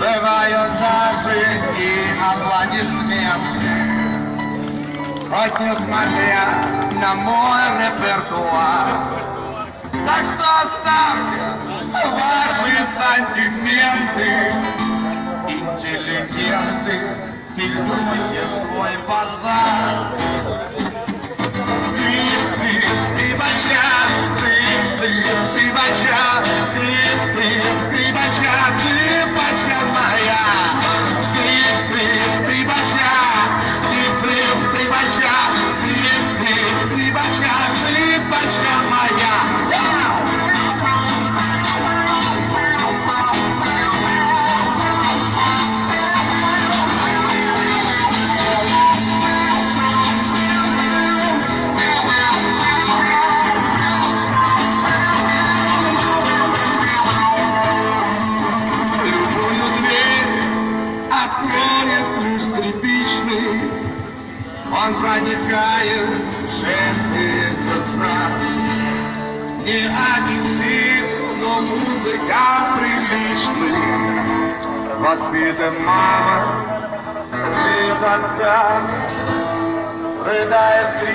Бывают даже и аплодисменты, хоть несмотря на мой репертуар. Так что оставьте ваши сантименты, интеллигенты, фильтруйте свой базар. Скрип, скрипача, скрипача, скрипача, скрипачка моя. Скрипача, скрипача, скрипача, скрипачка моя. Откроет ключ скрипичный, он проникает в женские сердца. Не одессит, но музыка приличный, воспитан мама без отца, рыдая скрип.